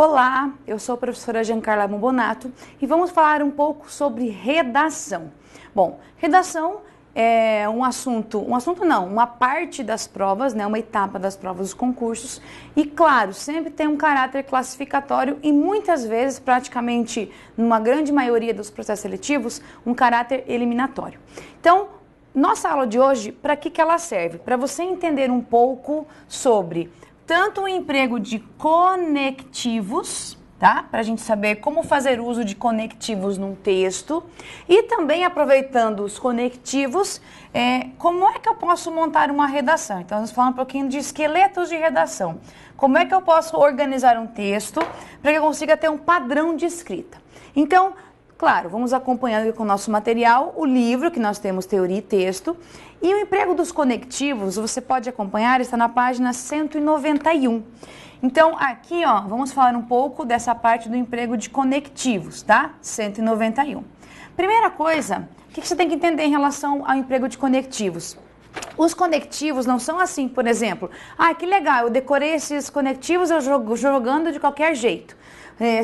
Olá, eu sou a professora Giancarla Bombonato e vamos falar um pouco sobre redação. Bom, redação é uma parte das provas, né, uma etapa das provas dos concursos e, claro, sempre tem um caráter classificatório e muitas vezes, praticamente numa grande maioria dos processos seletivos, um caráter eliminatório. Então, nossa aula de hoje, para que ela serve? Para você entender um pouco sobre tanto o emprego de conectivos, tá? Para a gente saber como fazer uso de conectivos num texto e também aproveitando os conectivos, como é que eu posso montar uma redação? Então, nós falamos um pouquinho de esqueletos de redação. Como é que eu posso organizar um texto para que eu consiga ter um padrão de escrita? Então, claro, vamos acompanhando com o nosso material, o livro que nós temos Teoria e Texto. E o emprego dos conectivos, você pode acompanhar, está na página 191. Então, aqui, ó, vamos falar um pouco dessa parte do emprego de conectivos, tá? 191. Primeira coisa, o que você tem que entender em relação ao emprego de conectivos? Os conectivos não são assim, por exemplo, que legal, eu decorei esses conectivos, eu jogando de qualquer jeito.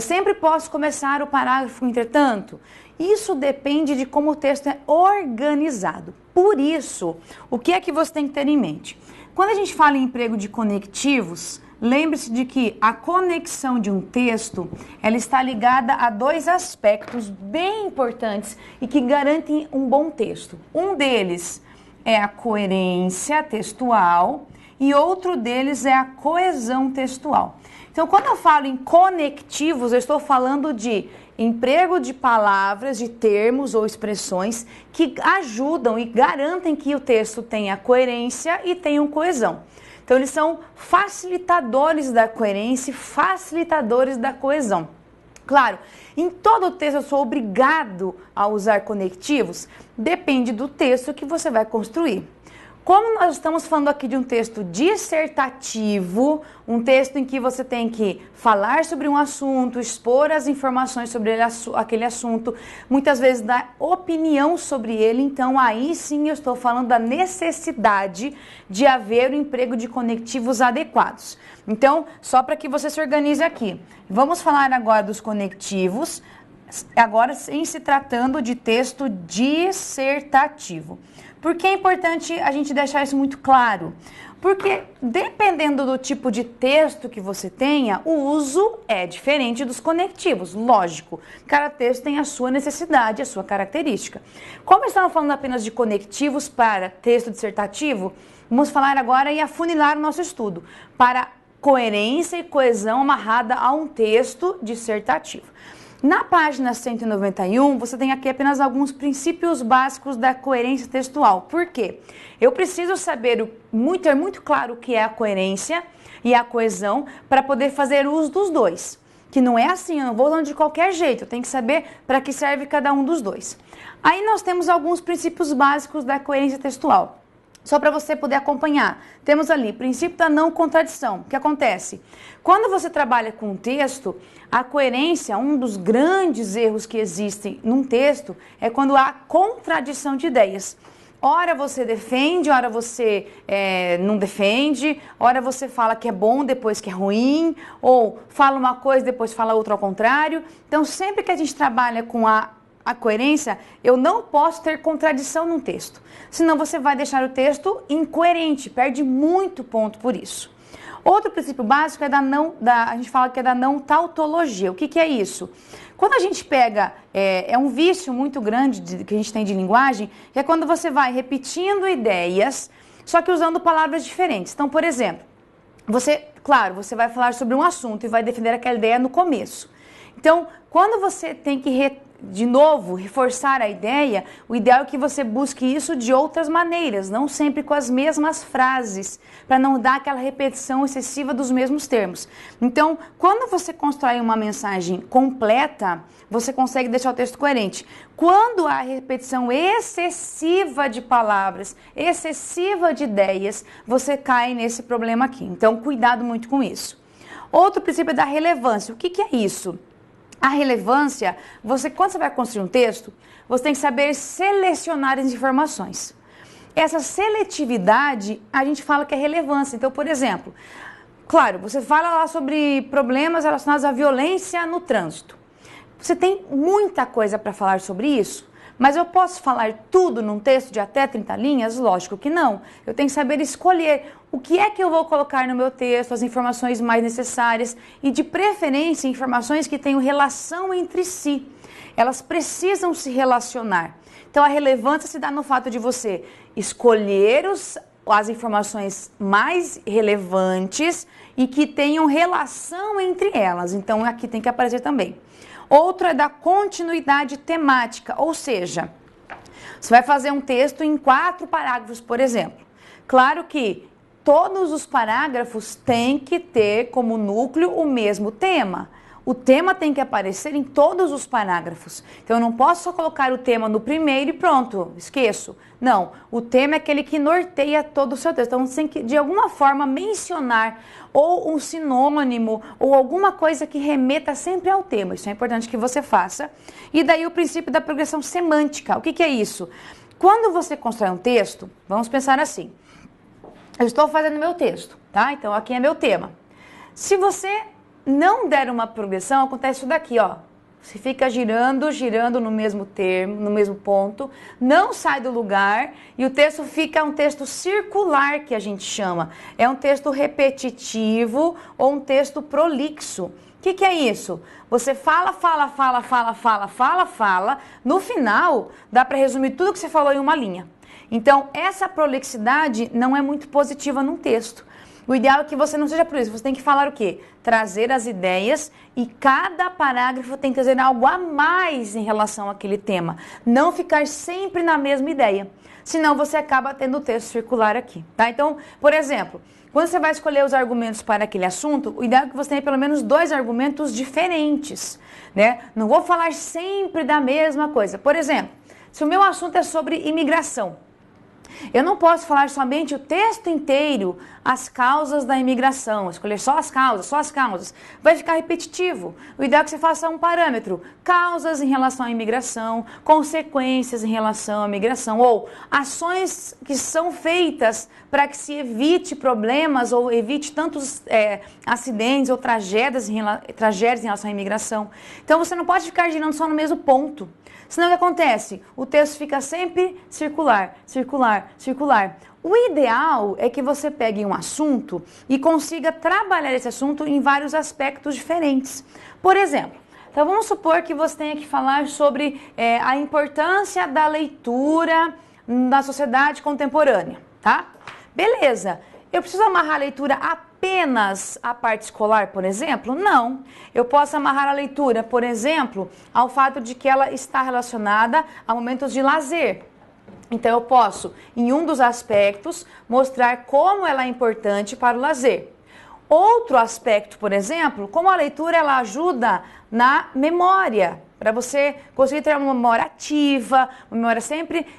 Sempre posso começar o parágrafo entretanto. Isso depende de como o texto é organizado. Por isso, o que é que você tem que ter em mente? Quando a gente fala em emprego de conectivos, lembre-se de que a conexão de um texto, ela está ligada a dois aspectos bem importantes e que garantem um bom texto. Um deles é a coerência textual e outro deles é a coesão textual. Então, quando eu falo em conectivos, eu estou falando de emprego de palavras, de termos ou expressões que ajudam e garantem que o texto tenha coerência e tenha coesão. Então, eles são facilitadores da coerência e facilitadores da coesão. Claro, em todo o texto eu sou obrigado a usar conectivos, depende do texto que você vai construir. Como nós estamos falando aqui de um texto dissertativo, um texto em que você tem que falar sobre um assunto, expor as informações sobre aquele assunto, muitas vezes dar opinião sobre ele, então aí sim eu estou falando da necessidade de haver o emprego de conectivos adequados. Então, só para que você se organize aqui, vamos falar agora dos conectivos, agora em se tratando de texto dissertativo. Por que é importante a gente deixar isso muito claro? Porque dependendo do tipo de texto que você tenha, o uso é diferente dos conectivos, lógico. Cada texto tem a sua necessidade, a sua característica. Como estamos falando apenas de conectivos para texto dissertativo, vamos falar agora e afunilar o nosso estudo para coerência e coesão amarrada a um texto dissertativo. Na página 191, você tem aqui apenas alguns princípios básicos da coerência textual. Por quê? Eu preciso saber, ter muito claro o que é a coerência e a coesão para poder fazer uso dos dois. Que não é assim, eu não vou usando de qualquer jeito, eu tenho que saber para que serve cada um dos dois. Aí nós temos alguns princípios básicos da coerência textual. Só para você poder acompanhar. Temos ali, princípio da não contradição. O que acontece? Quando você trabalha com um texto, a coerência, um dos grandes erros que existem num texto, é quando há contradição de ideias. Ora você defende, ora você não defende, ora você fala que é bom, depois que é ruim, ou fala uma coisa, depois fala outra ao contrário. Então, sempre que a gente trabalha com a coerência, eu não posso ter contradição num texto. Senão você vai deixar o texto incoerente, perde muito ponto por isso. Outro princípio básico é a gente fala que é da não tautologia. O que é isso? Quando a gente pega, é um vício muito grande que a gente tem de linguagem, que é quando você vai repetindo ideias, só que usando palavras diferentes. Então, por exemplo, você vai falar sobre um assunto e vai defender aquela ideia no começo. Então, quando você tem que de novo, reforçar a ideia, o ideal é que você busque isso de outras maneiras, não sempre com as mesmas frases, para não dar aquela repetição excessiva dos mesmos termos. Então, quando você constrói uma mensagem completa, você consegue deixar o texto coerente. Quando há repetição excessiva de palavras, excessiva de ideias, você cai nesse problema aqui. Então, cuidado muito com isso. Outro princípio é da relevância. O que é isso? A relevância, quando você vai construir um texto, você tem que saber selecionar as informações. Essa seletividade, a gente fala que é relevância. Então, por exemplo, Claro, você fala lá sobre problemas relacionados à violência no trânsito. Você tem muita coisa para falar sobre isso, mas eu posso falar tudo num texto de até 30 linhas? Lógico que não. Eu tenho que saber escolher o que é que eu vou colocar no meu texto, as informações mais necessárias e, de preferência, informações que tenham relação entre si. Elas precisam se relacionar. Então, a relevância se dá no fato de você escolher as informações mais relevantes e que tenham relação entre elas. Então, aqui tem que aparecer também. Outro é da continuidade temática, ou seja, você vai fazer um texto em 4 parágrafos, por exemplo. Claro que todos os parágrafos têm que ter como núcleo o mesmo tema. O tema tem que aparecer em todos os parágrafos. Então, eu não posso só colocar o tema no primeiro e pronto, esqueço. Não, o tema é aquele que norteia todo o seu texto. Então, você tem que, de alguma forma, mencionar ou um sinônimo ou alguma coisa que remeta sempre ao tema. Isso é importante que você faça. E daí o princípio da progressão semântica. O que é isso? Quando você constrói um texto, vamos pensar assim. Eu estou fazendo meu texto, tá? Então, aqui é meu tema. Se você não der uma progressão, acontece isso daqui, ó. Você fica girando no mesmo termo, no mesmo ponto, não sai do lugar e o texto fica um texto circular, que a gente chama. É um texto repetitivo ou um texto prolixo. O que é isso? Você fala. No final, dá para resumir tudo que você falou em uma linha. Então, essa prolixidade não é muito positiva num texto. O ideal é que você não seja por isso. Você tem que falar o quê? Trazer as ideias e cada parágrafo tem que trazer algo a mais em relação àquele tema. Não ficar sempre na mesma ideia. Senão você acaba tendo o texto circular aqui, tá? Então, por exemplo, quando você vai escolher os argumentos para aquele assunto, o ideal é que você tenha pelo menos 2 argumentos diferentes, né? Não vou falar sempre da mesma coisa. Por exemplo, se o meu assunto é sobre imigração, eu não posso falar somente o texto inteiro, as causas da imigração, escolher só as causas. Vai ficar repetitivo. O ideal é que você faça um parâmetro. Causas em relação à imigração, consequências em relação à imigração, ou ações que são feitas para que se evite problemas ou evite tantos acidentes ou tragédias em relação à imigração. Então, você não pode ficar girando só no mesmo ponto. Senão o que acontece? O texto fica sempre circular. O ideal é que você pegue um assunto e consiga trabalhar esse assunto em vários aspectos diferentes. Por exemplo, então vamos supor que você tenha que falar sobre a importância da leitura na sociedade contemporânea, tá? Beleza. Eu preciso amarrar a leitura apenas à parte escolar, por exemplo? Não. Eu posso amarrar a leitura, por exemplo, ao fato de que ela está relacionada a momentos de lazer. Então, eu posso, em um dos aspectos, mostrar como ela é importante para o lazer. Outro aspecto, por exemplo, como a leitura ela ajuda na memória, para você conseguir ter uma memória ativa, uma memória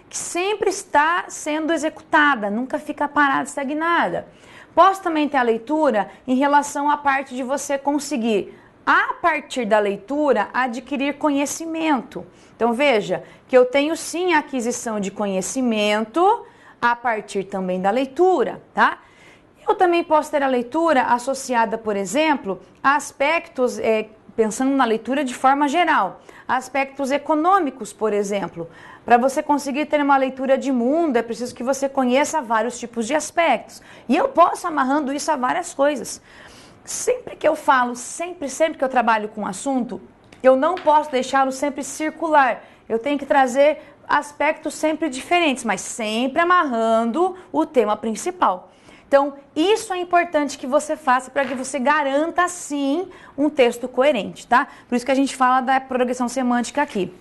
que sempre está sendo executada, nunca fica parada, estagnada. Posso também ter a leitura em relação à parte de você conseguir, a partir da leitura, adquirir conhecimento. Então, veja que eu tenho sim a aquisição de conhecimento a partir também da leitura, tá? Eu também posso ter a leitura associada, por exemplo, a aspectos, pensando na leitura de forma geral, aspectos econômicos, por exemplo. Para você conseguir ter uma leitura de mundo, é preciso que você conheça vários tipos de aspectos. E eu posso amarrando isso a várias coisas. Sempre que eu falo, sempre que eu trabalho com um assunto, eu não posso deixá-lo sempre circular. Eu tenho que trazer aspectos sempre diferentes, mas sempre amarrando o tema principal. Então, isso é importante que você faça para que você garanta, sim, um texto coerente, tá? Por isso que a gente fala da progressão semântica aqui.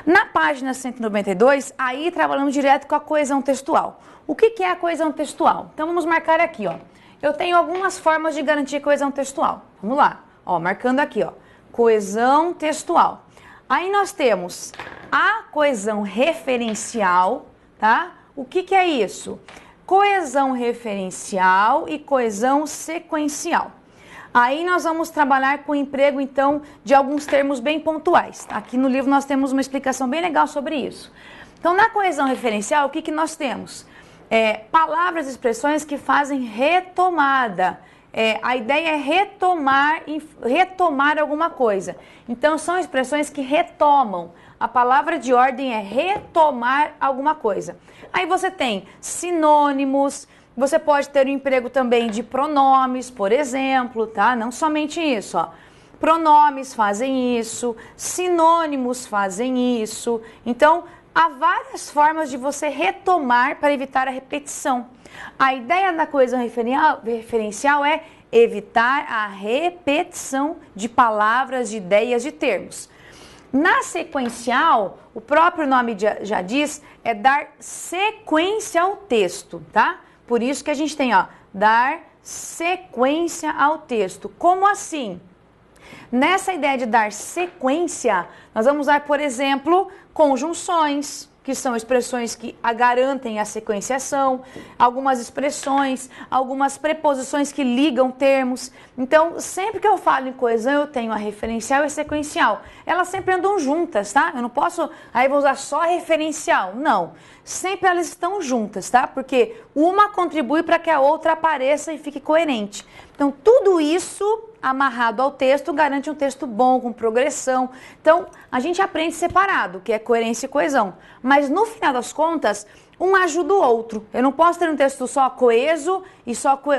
Na página 192, aí trabalhamos direto com a coesão textual. O que é a coesão textual? Então, vamos marcar aqui, ó. Eu tenho algumas formas de garantir coesão textual. Vamos lá, ó, marcando aqui, ó. Coesão textual. Aí nós temos a coesão referencial, tá? O que é isso? Coesão referencial e coesão sequencial. Aí nós vamos trabalhar com o emprego, então, de alguns termos bem pontuais. Aqui no livro nós temos uma explicação bem legal sobre isso. Então, na coesão referencial, o que nós temos? Palavras e expressões que fazem retomada. a ideia é retomar alguma coisa. Então, são expressões que retomam. A palavra de ordem é retomar alguma coisa. Aí você tem sinônimos, você pode ter o emprego também de pronomes, por exemplo, tá? Não somente isso, ó. Pronomes fazem isso, sinônimos fazem isso. Então, há várias formas de você retomar para evitar a repetição. A ideia da coesão referencial é evitar a repetição de palavras, de ideias, de termos. Na sequencial, o próprio nome já diz, é dar sequência ao texto, tá? Por isso que a gente tem, ó, dar sequência ao texto. Como assim? Nessa ideia de dar sequência, nós vamos usar, por exemplo, conjunções, que são expressões que garantem a sequenciação, algumas expressões, algumas preposições que ligam termos. Então, sempre que eu falo em coesão, eu tenho a referencial e a sequencial. Elas sempre andam juntas, tá? Eu não posso, aí vou usar só a referencial. Não. Sempre elas estão juntas, tá? Porque uma contribui para que a outra apareça e fique coerente. Então, tudo isso amarrado ao texto garante um texto bom, com progressão. Então, a gente aprende separado, que é coerência e coesão. Mas, no final das contas, um ajuda o outro. Eu não posso ter um texto só coeso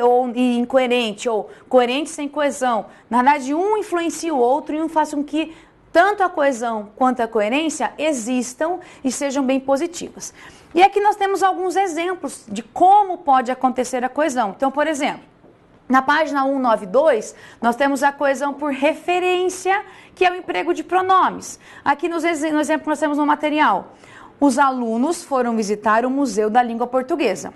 ou incoerente, ou coerente sem coesão. Na verdade, um influencia o outro e um faz com que tanto a coesão quanto a coerência existam e sejam bem positivas. E aqui nós temos alguns exemplos de como pode acontecer a coesão. Então, por exemplo, na página 192, nós temos a coesão por referência, que é o emprego de pronomes. Aqui no exemplo que nós temos no material. Os alunos foram visitar o Museu da Língua Portuguesa.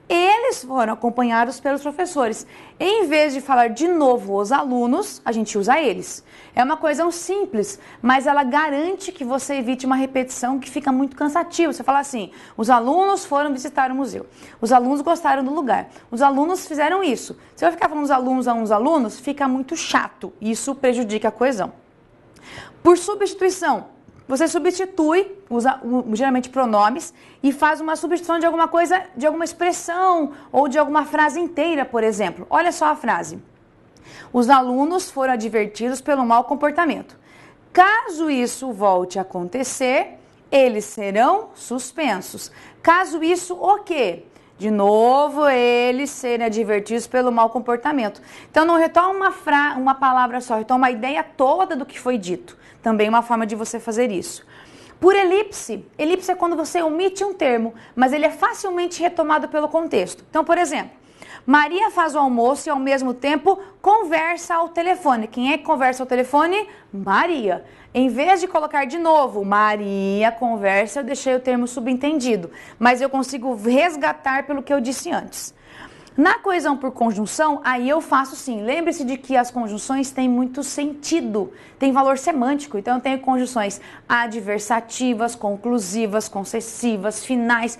Eles foram acompanhados pelos professores. Em vez de falar de novo os alunos, a gente usa eles. É uma coesão simples, mas ela garante que você evite uma repetição que fica muito cansativa. Você fala assim, os alunos foram visitar o museu. Os alunos gostaram do lugar. Os alunos fizeram isso. Se eu ficar falando os alunos a uns alunos, fica muito chato. Isso prejudica a coesão. Por substituição. Você substitui, usa geralmente pronomes, e faz uma substituição de alguma coisa, de alguma expressão ou de alguma frase inteira, por exemplo. Olha só a frase. Os alunos foram advertidos pelo mau comportamento. Caso isso volte a acontecer, eles serão suspensos. Caso isso, o quê? De novo, eles serem advertidos pelo mau comportamento. Então, não retoma uma palavra só, retoma a ideia toda do que foi dito. Também uma forma de você fazer isso. Por elipse. Elipse é quando você omite um termo, mas ele é facilmente retomado pelo contexto. Então, por exemplo, Maria faz o almoço e ao mesmo tempo conversa ao telefone. Quem é que conversa ao telefone? Maria. Em vez de colocar de novo, Maria conversa, eu deixei o termo subentendido, mas eu consigo resgatar pelo que eu disse antes. Na coesão por conjunção, aí eu faço sim. Lembre-se de que as conjunções têm muito sentido, tem valor semântico. Então eu tenho conjunções adversativas, conclusivas, concessivas, finais.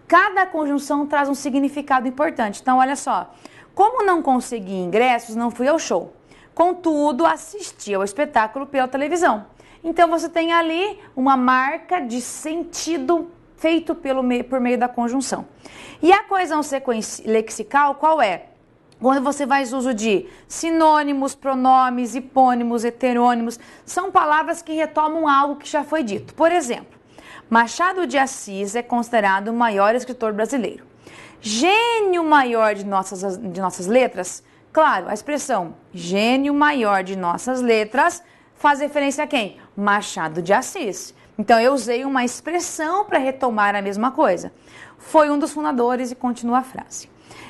Cada conjunção traz um significado importante. Então olha só, como não consegui ingressos, não fui ao show. Contudo, assisti ao espetáculo pela televisão. Então você tem ali uma marca de sentido feito por meio da conjunção. E a coesão lexical, qual é? Quando você faz uso de sinônimos, pronomes, hipônimos, heterônimos, são palavras que retomam algo que já foi dito. Por exemplo, Machado de Assis é considerado o maior escritor brasileiro. Gênio maior de nossas letras? Claro, a expressão gênio maior de nossas letras faz referência a quem? Machado de Assis. Então, eu usei uma expressão para retomar a mesma coisa. Foi um dos fundadores e continua a frase.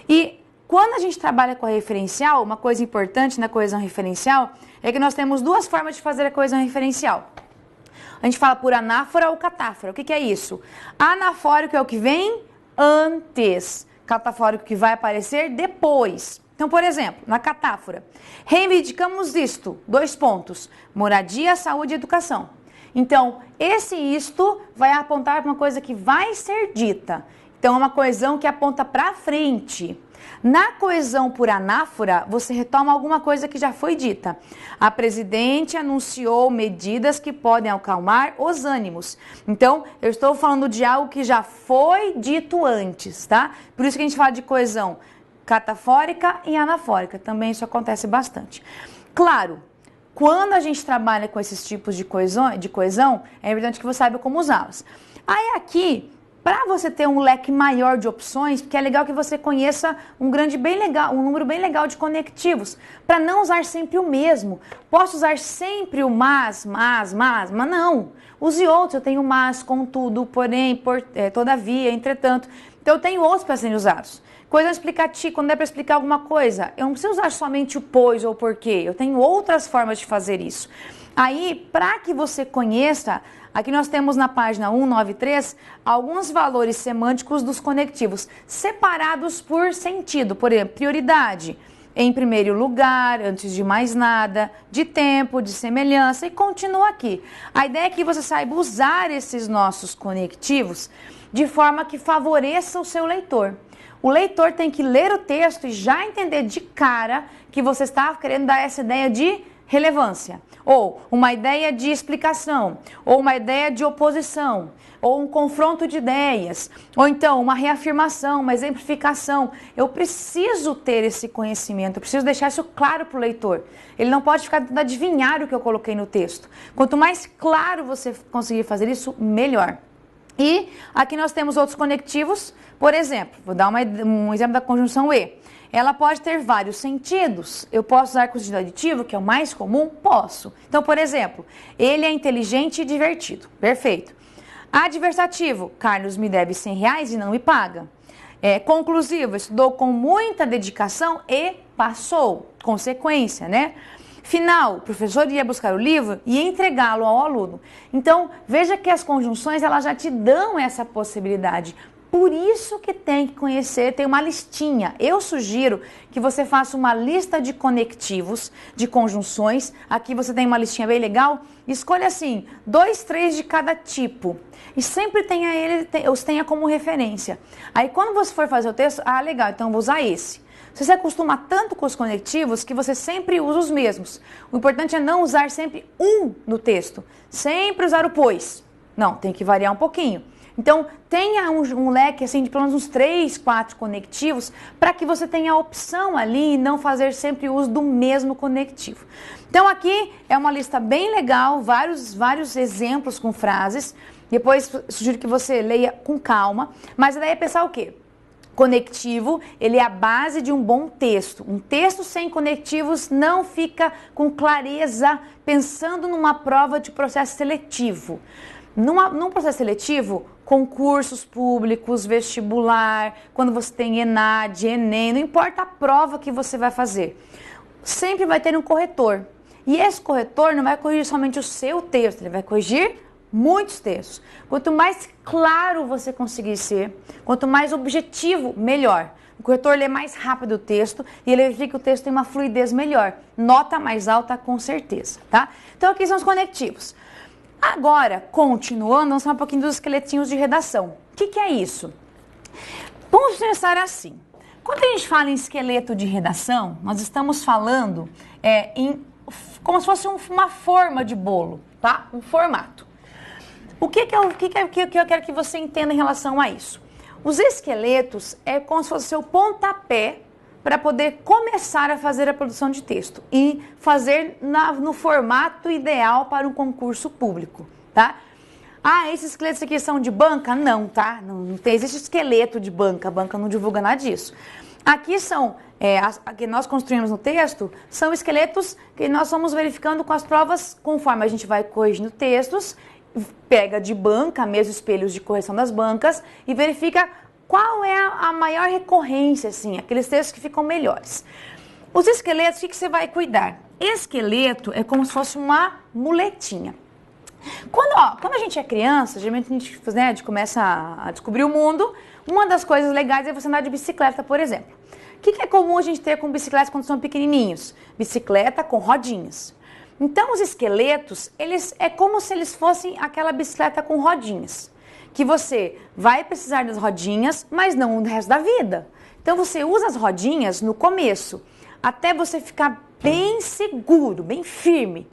E quando a gente trabalha com a referencial, uma coisa importante na coesão referencial é que nós temos duas formas de fazer a coesão referencial. A gente fala por anáfora ou catáfora. O que é isso? Anafórico é o que vem antes. Catafórico que vai aparecer depois. Então, por exemplo, na catáfora, reivindicamos isto, : moradia, saúde e educação. Então, esse isto vai apontar para uma coisa que vai ser dita. Então, é uma coesão que aponta para frente. Na coesão por anáfora, você retoma alguma coisa que já foi dita. A presidente anunciou medidas que podem acalmar os ânimos. Então, eu estou falando de algo que já foi dito antes, tá? Por isso que a gente fala de coesão catafórica e anafórica. Também isso acontece bastante. Claro, quando a gente trabalha com esses tipos de coesão, é importante que você saiba como usá-los. Aí aqui, para você ter um leque maior de opções, porque é legal que você conheça um número bem legal de conectivos, para não usar sempre o mesmo. Posso usar sempre o mas não. Use outros, eu tenho mas, contudo, porém, todavia, entretanto. Então eu tenho outros para serem usados. Coisa explicativa, quando é para explicar alguma coisa, eu não preciso usar somente o pois ou porquê, eu tenho outras formas de fazer isso. Aí, para que você conheça, aqui nós temos na página 193 alguns valores semânticos dos conectivos, separados por sentido, por exemplo, prioridade, em primeiro lugar, antes de mais nada, de tempo, de semelhança e continua aqui. A ideia é que você saiba usar esses nossos conectivos de forma que favoreça o seu leitor. O leitor tem que ler o texto e já entender de cara que você está querendo dar essa ideia de relevância, ou uma ideia de explicação, ou uma ideia de oposição, ou um confronto de ideias, ou então uma reafirmação, uma exemplificação. Eu preciso ter esse conhecimento, eu preciso deixar isso claro para o leitor. Ele não pode ficar tentando adivinhar o que eu coloquei no texto. Quanto mais claro você conseguir fazer isso, melhor. E aqui nós temos outros conectivos, por exemplo, vou dar um exemplo da conjunção e. Ela pode ter vários sentidos. Eu posso usar com o sentido aditivo, que é o mais comum? Posso. Então, por exemplo, ele é inteligente e divertido. Perfeito. Adversativo, Carlos me deve R$100 e não me paga. Conclusivo, estudou com muita dedicação e passou. Consequência, né? Final, o professor ia buscar o livro e entregá-lo ao aluno. Então, veja que as conjunções elas já te dão essa possibilidade. Por isso que tem que conhecer, tem uma listinha. Eu sugiro que você faça uma lista de conectivos, de conjunções. Aqui você tem uma listinha bem legal. Escolha assim, 2, 3 de cada tipo. E sempre os tenha como referência. Aí quando você for fazer o texto, legal, então eu vou usar esse. Você se acostuma tanto com os conectivos que você sempre usa os mesmos. O importante é não usar sempre um no texto. Sempre usar o pois. Não, tem que variar um pouquinho. Então, tenha um leque assim, de pelo menos uns 3, 4 conectivos para que você tenha a opção ali e não fazer sempre uso do mesmo conectivo. Então, aqui é uma lista bem legal, vários exemplos com frases. Depois, sugiro que você leia com calma. Mas a ideia é pensar o quê? Conectivo, ele é a base de um bom texto. Um texto sem conectivos não fica com clareza pensando numa prova de processo seletivo. Num processo seletivo, concursos públicos, vestibular, quando você tem ENAD, ENEM, não importa a prova que você vai fazer, sempre vai ter um corretor. E esse corretor não vai corrigir somente o seu texto, ele vai corrigir muitos textos. Quanto mais claro você conseguir ser, quanto mais objetivo, melhor. O corretor lê mais rápido o texto e ele verifica que o texto tem uma fluidez melhor. Nota mais alta com certeza, tá? Então aqui são os conectivos. Agora, continuando, vamos falar um pouquinho dos esqueletinhos de redação. O que é isso? Vamos pensar assim. Quando a gente fala em esqueleto de redação, nós estamos falando como se fosse uma forma de bolo, tá? Um formato. O que eu quero que você entenda em relação a isso? Os esqueletos é como se fosse o seu pontapé para poder começar a fazer a produção de texto e fazer no formato ideal para um concurso público, tá? Esses esqueletos aqui são de banca? Não, tá? Não existe esqueleto de banca, a banca não divulga nada disso. Aqui são, que nós construímos no texto, são esqueletos que nós vamos verificando com as provas, conforme a gente vai corrigindo textos, pega de banca, mesmo espelhos de correção das bancas, e verifica qual é a maior recorrência, assim, aqueles textos que ficam melhores. Os esqueletos, o que você vai cuidar? Esqueleto é como se fosse uma muletinha. Quando a gente é criança, geralmente a gente começa a descobrir o mundo. Uma das coisas legais é você andar de bicicleta, por exemplo. O que é comum a gente ter com bicicletas quando são pequenininhos? Bicicleta com rodinhas. Então, os esqueletos, é como se eles fossem aquela bicicleta com rodinhas. Que você vai precisar das rodinhas, mas não o resto da vida. Então, você usa as rodinhas no começo, até você ficar bem seguro, bem firme.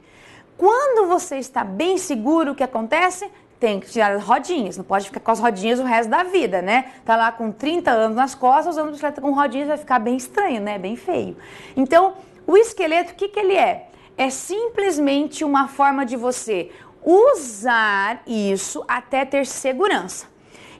Quando você está bem seguro, o que acontece? tem que tirar as rodinhas, não pode ficar com as rodinhas o resto da vida, né? Tá lá com 30 anos nas costas, usando bicicleta com rodinhas, vai ficar bem estranho, né? Bem feio. Então, o esqueleto, o que que ele é? É simplesmente uma forma de você usar isso até ter segurança.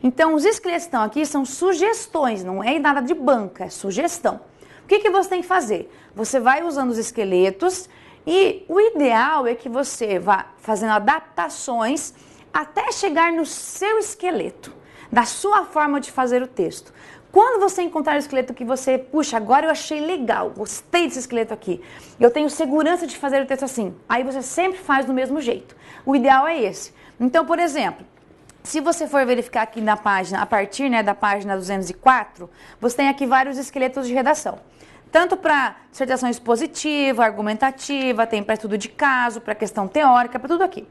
Então, os esqueletos que estão aqui são sugestões, não é nada de banca, é sugestão. O que que você tem que fazer? Você vai usando os esqueletos e o ideal é que você vá fazendo adaptações até chegar no seu esqueleto, da sua forma de fazer o texto. Quando você encontrar o esqueleto que você, puxa, agora eu achei legal, gostei desse esqueleto aqui, eu tenho segurança de fazer o texto assim, aí você sempre faz do mesmo jeito. O ideal é esse. Então, por exemplo, se você for verificar aqui na página, a partir, né, da página 204, você tem aqui vários esqueletos de redação. Tanto para dissertação expositiva, argumentativa, tem para estudo de caso, para questão teórica, para tudo aqui.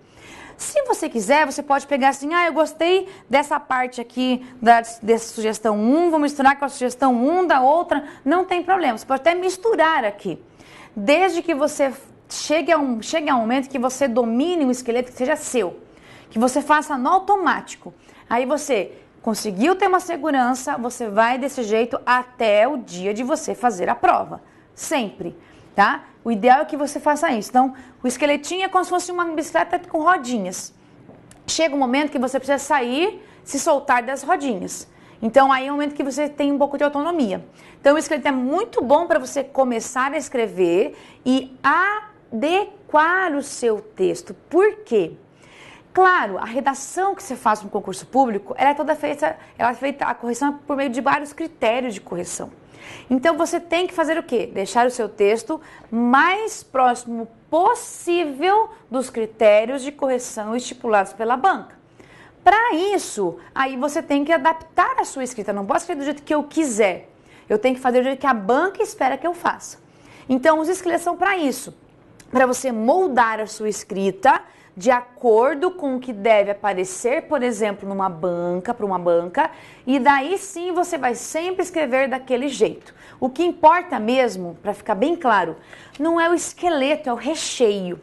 Se você quiser, você pode pegar assim, eu gostei dessa parte aqui dessa sugestão 1, vou misturar com a sugestão 1 da outra, não tem problema, você pode até misturar aqui. Desde que você chegue a um momento que você domine um esqueleto que seja seu, que você faça no automático. Aí você conseguiu ter uma segurança, você vai desse jeito até o dia de você fazer a prova, sempre, tá? O ideal é que você faça isso. Então, o esqueletinho é como se fosse uma bicicleta com rodinhas. Chega um momento que você precisa sair, se soltar das rodinhas. Então, aí é um momento que você tem um pouco de autonomia. Então, o esqueleto é muito bom para você começar a escrever e adequar o seu texto. Por quê? Claro, a redação que você faz no concurso público, ela é feita a correção por meio de vários critérios de correção. Então, você tem que fazer o quê? Deixar o seu texto mais próximo possível dos critérios de correção estipulados pela banca. Para isso, aí você tem que adaptar a sua escrita. Não posso escrever do jeito que eu quiser. Eu tenho que fazer do jeito que a banca espera que eu faça. Então, os esqueletos são para isso. Para você moldar a sua escrita de acordo com o que deve aparecer, por exemplo, para uma banca, e daí sim você vai sempre escrever daquele jeito. O que importa mesmo, para ficar bem claro, não é o esqueleto, é o recheio.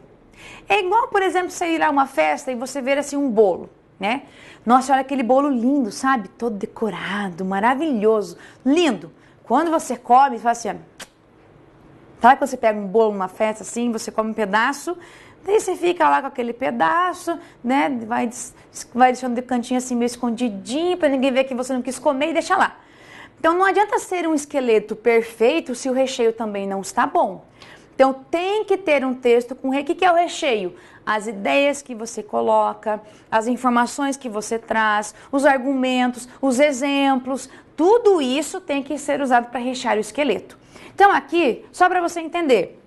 É igual, por exemplo, você ir a uma festa e você ver assim um bolo, né? Nossa, olha aquele bolo lindo, sabe? Todo decorado, maravilhoso, lindo. Quando você come, você fala assim, sabe quando você pega um bolo numa festa assim, você come um pedaço, daí você fica lá com aquele pedaço, né? Vai deixando de cantinho assim meio escondidinho para ninguém ver que você não quis comer e deixa lá. Então não adianta ser um esqueleto perfeito se o recheio também não está bom. Então tem que ter um texto com o que é o recheio? As ideias que você coloca, as informações que você traz, os argumentos, os exemplos, tudo isso tem que ser usado para rechear o esqueleto. Então aqui, só para você entender,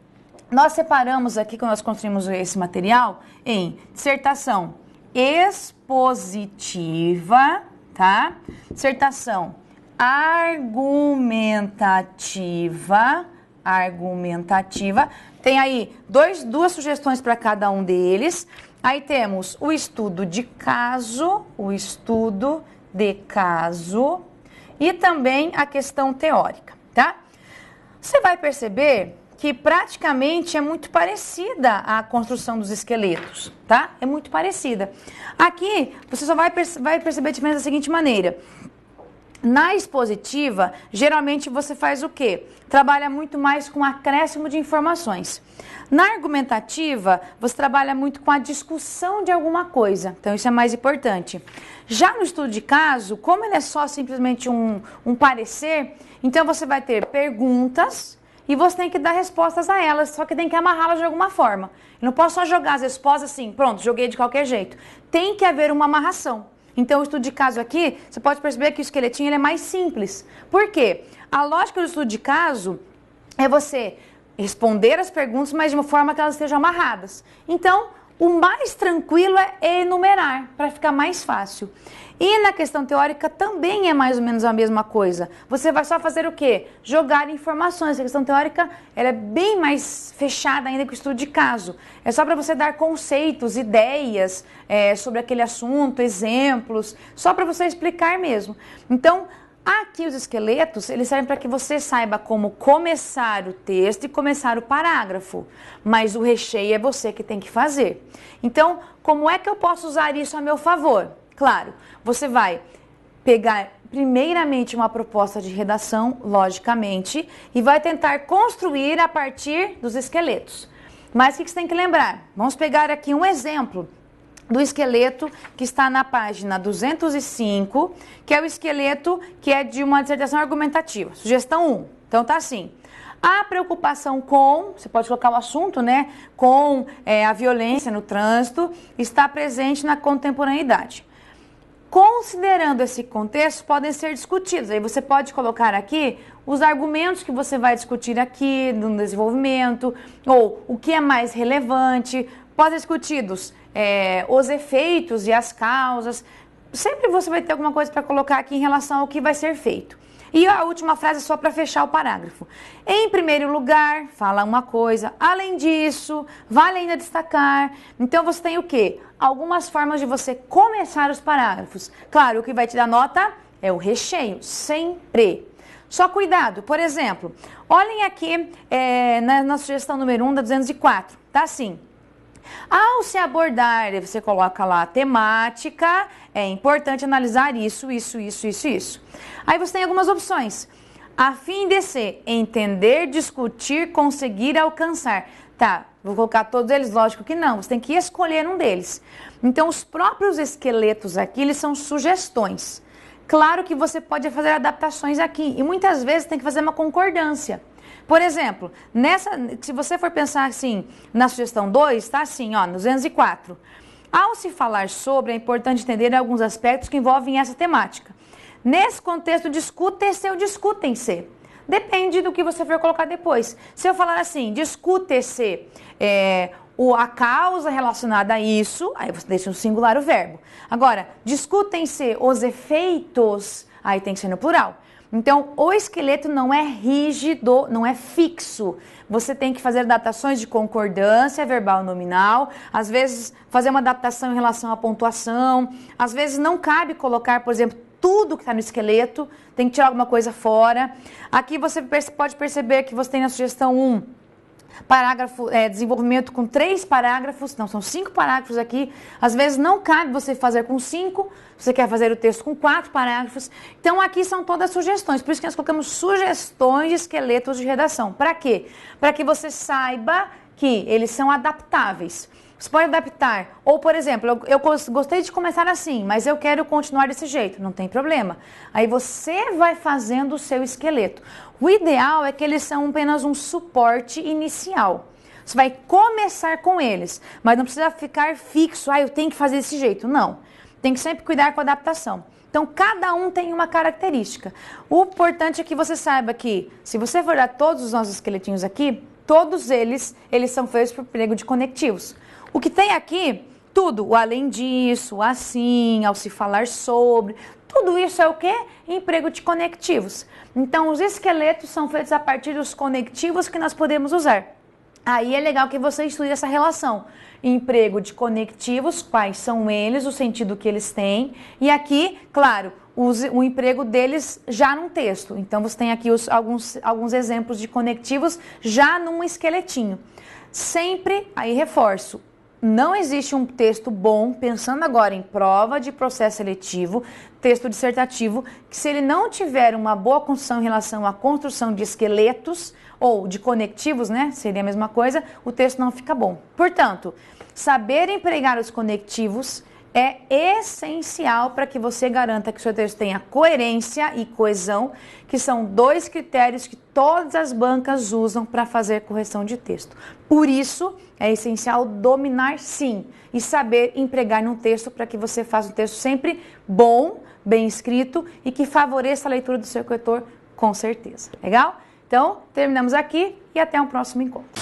nós separamos aqui, quando nós construímos esse material, em dissertação expositiva, tá? Dissertação argumentativa. Tem aí duas sugestões para cada um deles. Aí temos o estudo de caso, e também a questão teórica, tá? Você vai perceber que praticamente é muito parecida a construção dos esqueletos, tá? É muito parecida. Aqui, você só vai perceber a diferença da seguinte maneira. Na expositiva, geralmente você faz o quê? Trabalha muito mais com acréscimo de informações. Na argumentativa, você trabalha muito com a discussão de alguma coisa. Então, isso é mais importante. Já no estudo de caso, como ele é só simplesmente um parecer, então você vai ter perguntas e você tem que dar respostas a elas, só que tem que amarrá-las de alguma forma. Eu não posso só jogar as respostas assim, pronto, joguei de qualquer jeito. Tem que haver uma amarração. Então, o estudo de caso aqui, você pode perceber que o esqueletinho ele é mais simples. Por quê? A lógica do estudo de caso é você responder as perguntas, mas de uma forma que elas estejam amarradas. Então, o mais tranquilo é enumerar, para ficar mais fácil. E na questão teórica também é mais ou menos a mesma coisa. Você vai só fazer o quê? Jogar informações. A questão teórica ela é bem mais fechada ainda que o estudo de caso. É só para você dar conceitos, ideias sobre aquele assunto, exemplos, só para você explicar mesmo. Então, Aqui os esqueletos, eles servem para que você saiba como começar o texto e começar o parágrafo, mas o recheio é você que tem que fazer. Então, como é que eu posso usar isso a meu favor? Claro, você vai pegar primeiramente uma proposta de redação, logicamente, e vai tentar construir a partir dos esqueletos. Mas o que você tem que lembrar? Vamos pegar aqui um exemplo do esqueleto que está na página 205, que é o esqueleto que é de uma dissertação argumentativa. Sugestão 1. Então tá assim: a preocupação com, você pode colocar o assunto, né, com a violência no trânsito, está presente na contemporaneidade. Considerando esse contexto, podem ser discutidos. Aí você pode colocar aqui os argumentos que você vai discutir aqui no desenvolvimento, ou o que é mais relevante. Podem ser discutidos os efeitos e as causas. Sempre você vai ter alguma coisa para colocar aqui em relação ao que vai ser feito. E a última frase é só para fechar o parágrafo. Em primeiro lugar, fala uma coisa. Além disso, vale ainda destacar. Então, você tem o quê? Algumas formas de você começar os parágrafos. Claro, o que vai te dar nota é o recheio, sempre. Só cuidado, por exemplo, olhem aqui na sugestão número 1 da 204. Tá assim: ao se abordar, você coloca lá a temática, é importante analisar isso. Aí você tem algumas opções. A fim de se entender, discutir, conseguir alcançar. Tá, vou colocar todos eles? Lógico que não, você tem que escolher um deles. Então, os próprios esqueletos aqui, eles são sugestões. Claro que você pode fazer adaptações aqui, e muitas vezes tem que fazer uma concordância. Por exemplo, se você for pensar assim, na sugestão 2, tá assim, ó, no 204. Ao se falar sobre, é importante entender alguns aspectos que envolvem essa temática. Nesse contexto, discute-se ou discutem-se. Depende do que você for colocar depois. Se eu falar assim, discute-se a causa relacionada a isso, aí você deixa no singular o verbo. Agora, discutem-se os efeitos, aí tem que ser no plural. Então, o esqueleto não é rígido, não é fixo. Você tem que fazer adaptações de concordância verbal nominal, às vezes fazer uma adaptação em relação à pontuação, às vezes não cabe colocar, por exemplo, tudo que está no esqueleto, tem que tirar alguma coisa fora. Aqui você pode perceber que você tem na sugestão 1, parágrafo, desenvolvimento com 3 parágrafos, não, são 5 parágrafos aqui. Às vezes não cabe você fazer com 5, você quer fazer o texto com 4 parágrafos. Então aqui são todas sugestões, por isso que nós colocamos sugestões de esqueletos de redação. Para quê? Para que você saiba que eles são adaptáveis. Você pode adaptar, ou por exemplo, eu gostei de começar assim, mas eu quero continuar desse jeito, não tem problema. Aí você vai fazendo o seu esqueleto. O ideal é que eles são apenas um suporte inicial. Você vai começar com eles, mas não precisa ficar fixo, eu tenho que fazer desse jeito. Não, tem que sempre cuidar com a adaptação. Então, cada um tem uma característica. O importante é que você saiba que, se você for dar todos os nossos esqueletinhos aqui, todos eles são feitos por emprego de conectivos. O que tem aqui, tudo, o além disso, assim, ao se falar sobre, tudo isso é o quê? Emprego de conectivos. Então, os esqueletos são feitos a partir dos conectivos que nós podemos usar. Aí é legal que você estude essa relação. Emprego de conectivos, quais são eles, o sentido que eles têm. E aqui, claro, o emprego deles já num texto. Então, você tem aqui alguns exemplos de conectivos já num esqueletinho. Sempre, aí reforço, não existe um texto bom, pensando agora em prova de processo seletivo, texto dissertativo, que se ele não tiver uma boa construção em relação à construção de esqueletos ou de conectivos, né, seria a mesma coisa, o texto não fica bom. Portanto, saber empregar os conectivos é essencial para que você garanta que o seu texto tenha coerência e coesão, que são 2 critérios que todas as bancas usam para fazer correção de texto. Por isso, é essencial dominar sim e saber empregar num texto para que você faça um texto sempre bom, bem escrito e que favoreça a leitura do seu corretor com certeza. Legal? Então, terminamos aqui e até um próximo encontro.